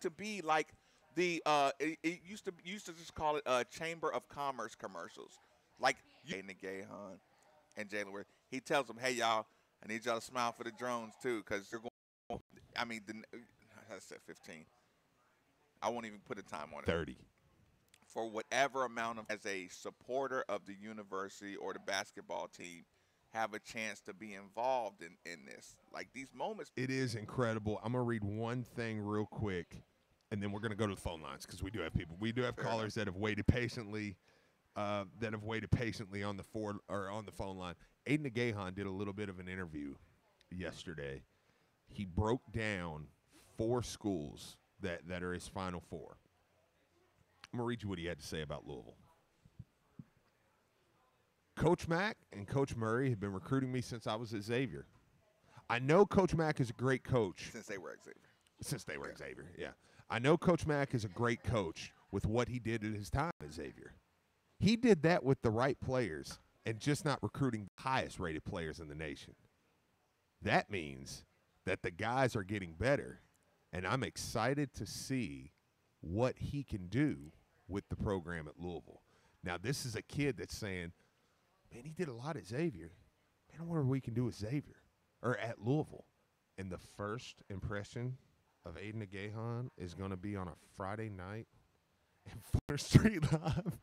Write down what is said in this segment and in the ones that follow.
to be like it used to just call it Chamber of Commerce commercials. Like Gahan and Jalen Worth. He tells them, "Hey y'all, I need y'all to smile for the drones too, because you're going." I mean, I said 15. I won't even put a time on it. 30. For whatever amount of, as a supporter of the university or the basketball team, have a chance to be involved in this. Like these moments. It is incredible. I'm going to read one thing real quick, and then we're going to go to the phone lines because we do have people. We do have callers that have waited patiently. On the phone line. Aiden Gahan did a little bit of an interview yesterday. He broke down 4 schools that are his Final Four. I'm going to read you what he had to say about Louisville. Coach Mack and Coach Murray have been recruiting me since I was at Xavier. I know Coach Mack is a great coach. Since they were at Xavier, yeah. I know Coach Mack is a great coach with what he did at his time at Xavier. He did that with the right players and just not recruiting the highest-rated players in the nation. That means that the guys are getting better, and I'm excited to see what he can do with the program at Louisville. Now, this is a kid that's saying, man, he did a lot at Xavier. Man, I wonder what we can do at Xavier or at Louisville. And the first impression of Aiden Gahan is going to be on a Friday night and Florida Street Live.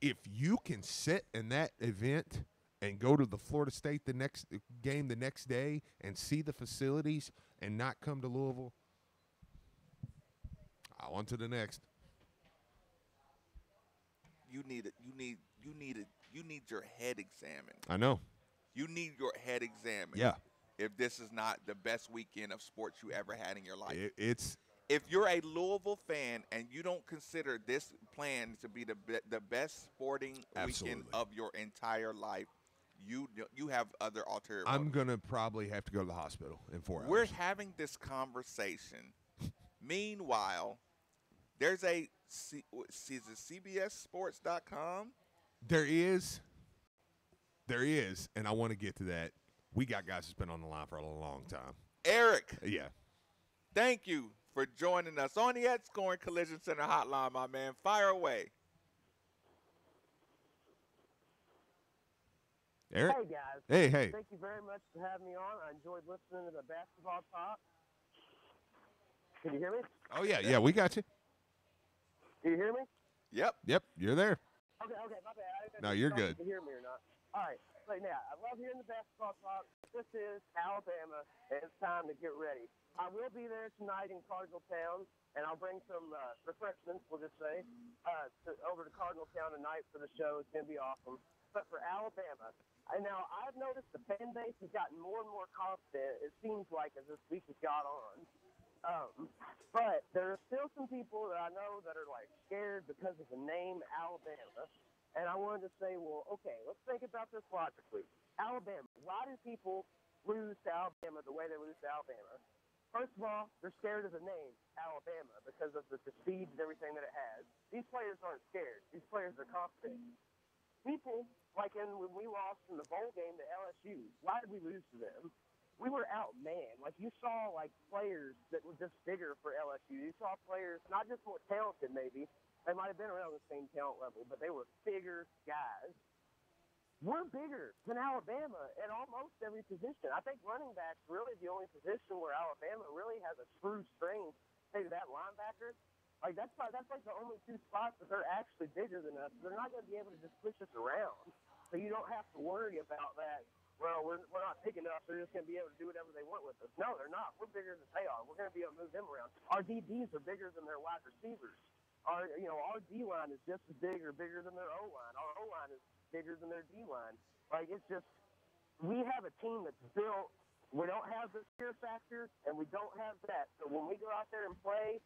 If you can sit in that event and go to the Florida State the next game the next day and see the facilities and not come to Louisville, on to the next. You need your head examined. I know. You need your head examined. Yeah. If this is not the best weekend of sports you ever had in your life. It's. If you're a Louisville fan and you don't consider this plan to be the best sporting weekend of your entire life, you have other ulterior motives. I'm gonna probably have to go to the hospital in 4 hours. We're having this conversation. Meanwhile, there's is it CBSSports.com? There is, and I want to get to that. We got guys that's been on the line for a long time. Eric. Yeah. Thank you for joining us on the Ed Scoring Collision Center hotline, my man. Fire away. Eric? Hey, guys. Hey. Thank you very much for having me on. I enjoyed listening to the basketball talk. Can you hear me? Oh, yeah, we got you. Can you hear me? Yep, you're there. Okay, my bad. No, you're good. Can you hear me or not? All right. So, yeah, I love hearing the basketball talk. This is Alabama, and it's time to get ready. I will be there tonight in Cardinal Town, and I'll bring some refreshments, we'll just say, over to Cardinal Town tonight for the show. It's going to be awesome. But for Alabama, now I've noticed the fan base has gotten more and more confident, it seems like, as this week has got on. But there are still some people that I know that are, like, scared because of the name Alabama. And I wanted to say, well, okay, let's think about this logically. Alabama, why do people lose to Alabama the way they lose to Alabama? First of all, they're scared of the name Alabama because of the prestige and everything that it has. These players aren't scared. These players are confident. People, like when we lost in the bowl game to LSU, why did we lose to them? We were outmanned. Like, you saw, like, players that were just bigger for LSU. You saw players, not just more talented maybe. They might have been around the same talent level, but they were bigger guys. We're bigger than Alabama at almost every position. I think running back's really the only position where Alabama really has a true strength. Say to that linebacker, like that's like the only 2 spots that they're actually bigger than us. They're not going to be able to just push us around, so you don't have to worry about that. Well, we're not big enough. They're just going to be able to do whatever they want with us. No, they're not. We're bigger than they are. We're going to be able to move them around. Our DBs are bigger than their wide receivers. Our D-line is just as big or bigger than their O-line. Our O-line is bigger than their D-line. Like, it's just, we have a team that's built. We don't have the fear factor, and we don't have that. So when we go out there and play,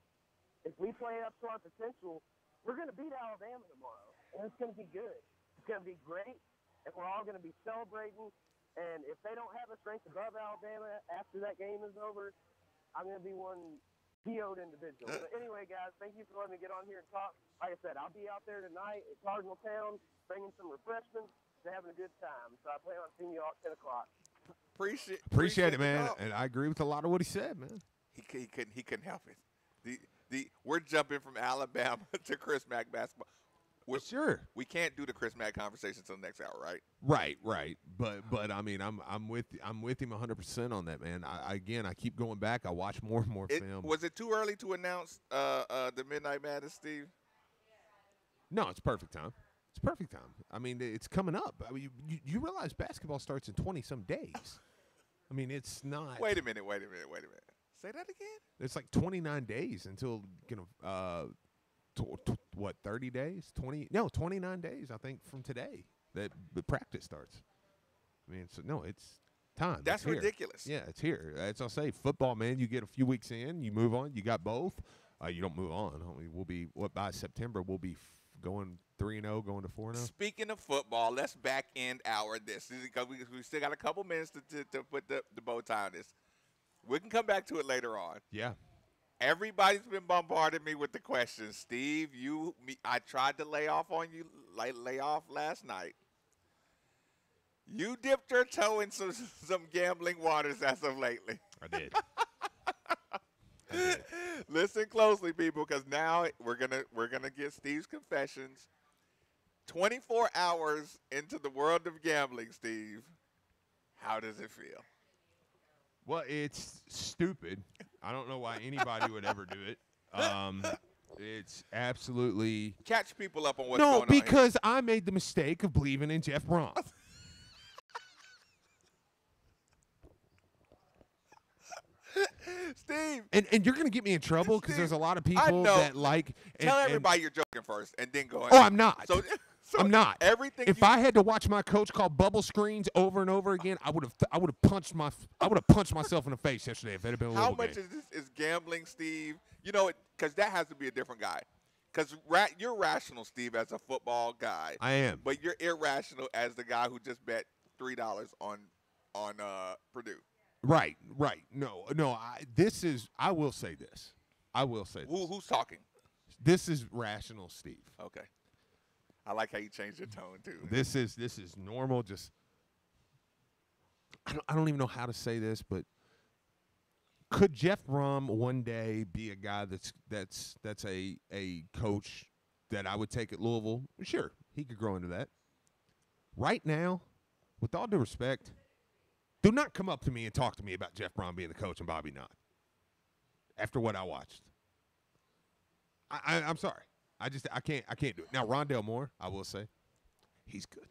if we play up to our potential, we're going to beat Alabama tomorrow, and it's going to be good. It's going to be great, and we're all going to be celebrating. And if they don't have us ranked above Alabama after that game is over, I'm going to be one PO'd individual. But anyway, guys, thank you for letting me get on here and talk. Like I said, I'll be out there tonight at Cardinal Town bringing some refreshments and having a good time. So I plan on seeing you all at 10 o'clock. Appreciate it, man. And I agree with a lot of what he said, man. He couldn't help it. We're jumping from Alabama to Chris Mack basketball. Sure. We can't do the Chris Mack conversation until next hour, right? Right. But I mean, I'm with him 100% on that, man. I keep going back. I watch more and more film. Was it too early to announce the Midnight Madness, Steve? No, it's perfect time. It's perfect time. I mean, it's coming up. I mean, you realize basketball starts in 20-some days. I mean, it's not. Wait a minute. Say that again? It's like 29 days until, 30 days? 29 days, I think, from today that the practice starts. I mean, it's time. That's ridiculous. Yeah, it's here. As I'll say, football, man, you get a few weeks in, you move on. You got both. You don't move on. I mean, we'll be, by September, we'll be going 3-0, going to 4-0. Speaking of football, let's back end this because we still got a couple minutes to put the bow tie on this. We can come back to it later on. Yeah. Everybody's been bombarding me with the questions. Steve, I tried to lay off on you, lay off last night. You dipped your toe in some gambling waters as of lately. I did. Listen closely, people, because now we're gonna get Steve's confessions. 24 hours into the world of gambling, Steve. How does it feel? Well, it's stupid. I don't know why anybody would ever do it. It's absolutely catch people up on what's going on. No, because I made the mistake of believing in Jeff Brom. Steve. And you're going to get me in trouble because there's a lot of people that like. Tell everybody you're joking first and then go ahead. Oh, I'm not. So I'm not. Everything. If I had to watch my coach call bubble screens over and over again, I would have punched myself in the face yesterday if it had been a How little much game. is gambling, Steve? You know, because that has to be a different guy. Because you're rational, Steve, as a football guy. I am. But you're irrational as the guy who just bet $3 on Purdue. Right. No. I will say this. Who's talking? This is rational, Steve. Okay. I like how you changed your tone too. This is normal. Just I don't even know how to say this, but could Jeff Brom one day be a guy that's a coach that I would take at Louisville? Sure, he could grow into that. Right now, with all due respect, do not come up to me and talk to me about Jeff Brom being the coach and Bobby not. After what I watched, I'm sorry. I can't do it. Now, Rondale Moore, I will say, he's good.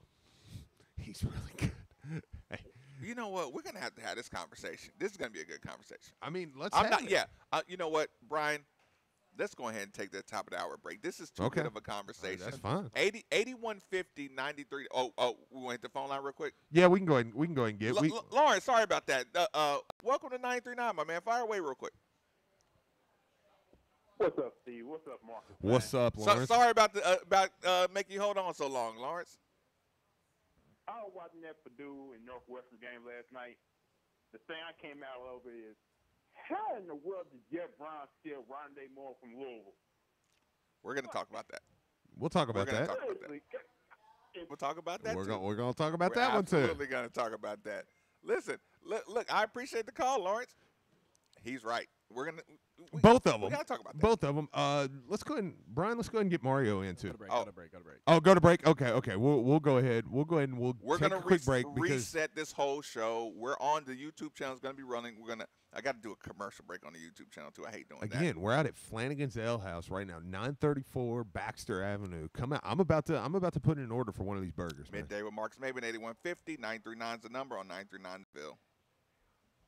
He's really good. Hey. You know what? We're going to have this conversation. This is going to be a good conversation. I mean, let's have it. Yeah. You know what, Brian? Let's go ahead and take the top of the hour break. This is too good of a conversation. That's fine. 8150-93. Oh, we want to hit the phone line real quick? Yeah, we can go ahead and get it. Lawrence, sorry about that. Welcome to 939, my man. Fire away real quick. What's up, Steve? What's up, Marcus? What's up, Lawrence? Sorry about making you hold on so long, Lawrence. I was watching that Purdue and Northwestern game last night. The thing I came out of it is, how in the world did Jeff Brown steal Rondale Moore from Louisville? We're going to talk about that. We'll talk about that. We'll talk about that. We're going to talk about that one too. We're absolutely going to talk about that. Listen, look, I appreciate the call, Lawrence. He's right. We're gonna both of them. We gotta talk about that. Both of them. Let's go ahead and Brian. Let's go ahead and get Mario into. Go to break. Oh, go to break. Okay. We'll go ahead. We're take gonna a quick break reset this whole show. We're on the YouTube channel. It's gonna be running. I got to do a commercial break on the YouTube channel too. I hate doing that. Again, we're out at Flanagan's Ale House right now, 934 Baxter Avenue. Come out. I'm about to put in an order for one of these burgers. Midday man. with Marcus Maben, 8150 939 is the number on 939 Ville.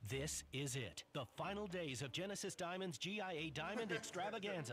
This is it. The final days of Genesis Diamond's GIA Diamond Extravaganza.